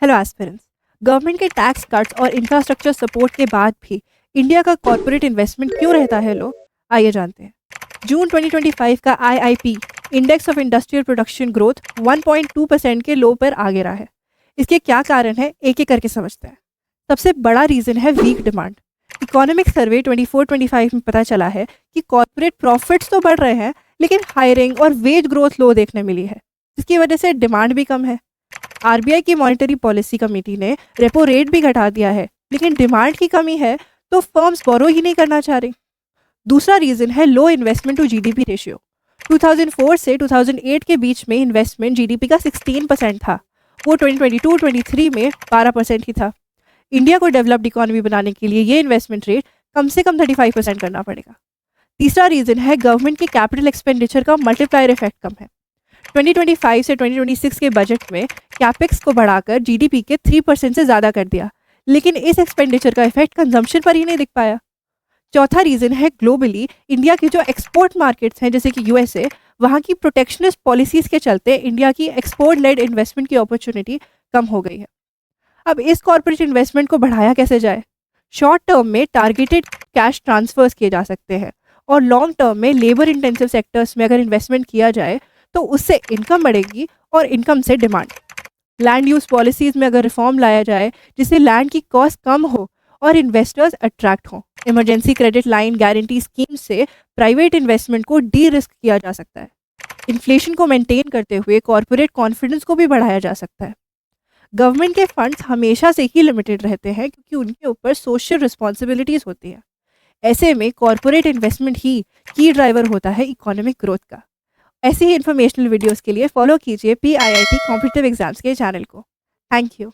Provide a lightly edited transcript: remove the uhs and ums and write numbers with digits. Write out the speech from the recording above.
Hello aspirants. Government के tax cuts और infrastructure support के बाद भी इंडिया का कॉर्पोरेट इन्वेस्टमेंट क्यों रहता है लो? आइए जानते हैं। जून 2025 का IIP index of industrial production growth 1.2% के लो पर आ गिरा है। इसके क्या कारण है, एक एक करके समझते हैं। सबसे बड़ा रीज़न है वीक डिमांड। इकोनॉमिक सर्वे 24-25 में पता चला है कि कॉर्पोरेट प्रॉफिट्स तो बढ़ रहे हैं, लेकिन हायरिंग और वेज ग्रोथ लो देखने मिली है, जिसकी वजह से डिमांड भी कम है। आरबीआई की मॉनेटरी पॉलिसी कमेटी ने रेपो रेट भी घटा दिया है, लेकिन डिमांड की कमी है तो फर्म्स बोरो ही नहीं करना चाह रही। दूसरा रीजन है लो इन्वेस्टमेंट टू जीडीपी रेशियो। 2004 से 2008 के बीच में इन्वेस्टमेंट जीडीपी का 16% था, वो 2022-23 में 12% ही था। इंडिया को डेवलप्ड इकोनॉमी बनाने के लिए ये इन्वेस्टमेंट रेट कम से कम 35% करना पड़ेगा। तीसरा रीजन है गवर्नमेंट के कैपिटल एक्सपेंडिचर का मल्टीप्लायर इफेक्ट कम है। 2025 से 2026 के बजट में कैपेक्स को बढ़ाकर जीडीपी के 3% से ज़्यादा कर दिया, लेकिन इस एक्सपेंडिचर का इफेक्ट कंजम्पशन पर ही नहीं दिख पाया। चौथा रीज़न है ग्लोबली इंडिया के जो एक्सपोर्ट मार्केट्स हैं जैसे कि यूएसए, वहाँ की प्रोटेक्शनिस्ट पॉलिसीज़ के चलते इंडिया की एक्सपोर्ट लेड इन्वेस्टमेंट की अपॉर्चुनिटी कम हो गई है। अब इस कॉर्पोरेट इन्वेस्टमेंट को बढ़ाया कैसे जाए? शॉर्ट टर्म में टारगेटेड कैश ट्रांसफर्स किए जा सकते हैं, और लॉन्ग टर्म में लेबर इंटेंसिव सेक्टर्स में अगर इन्वेस्टमेंट किया जाए तो उससे इनकम बढ़ेगी और इनकम से डिमांड। लैंड यूज पॉलिसीज में अगर रिफॉर्म लाया जाए जिससे लैंड की कॉस्ट कम हो और इन्वेस्टर्स अट्रैक्ट हों। Emergency credit line guarantee scheme से प्राइवेट इन्वेस्टमेंट को डी रिस्क किया जा सकता है। इन्फ्लेशन को मेंटेन करते हुए कॉर्पोरेट कॉन्फिडेंस को भी बढ़ाया जा सकता है। गवर्नमेंट के फंड्स हमेशा से ही लिमिटेड रहते हैं क्योंकि उनके ऊपर सोशल रिस्पॉन्सिबिलिटीज होती है। ऐसे में कॉर्पोरेट इन्वेस्टमेंट ही की ड्राइवर होता है इकोनॉमिक ग्रोथ का। ऐसी ही इन्फॉर्मेशनल वीडियोस के लिए फॉलो कीजिए PIIT कॉम्पिटिटिव एग्जाम्स के चैनल को। Thank you.